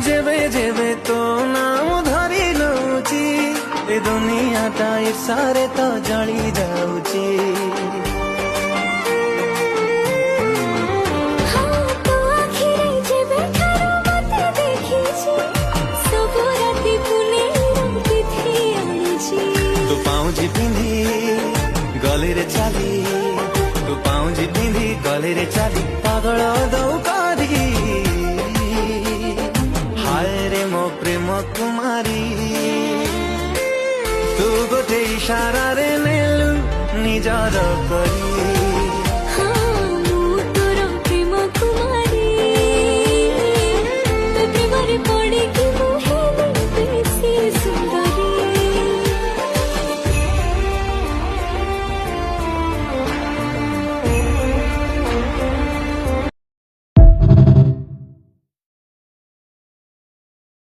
ଯେବେ ଯେବେ ତୋ ନାମ ଧରି ନଉଛି ଏ ଦୁନିଆଟା ଇର୍ଷାରେ ତ ଜଳି ଯାଉଛି। ତୁ ପାଉଁଜି ପିନ୍ଧି ଗଳିରେ ଚାଲି, ତୁ ପାଉଁଜି ପିନ୍ଧି ଗଳିରେ ଚାଲି ପାଗଳ ଦଉ କରି। ହାୟ ରେ ମୋ ପ୍ରେମ କୁମାରୀ, ତୁ ଗୋଟେ ଇଶାରାରେ ନେଲୁ ନିଜର କରି।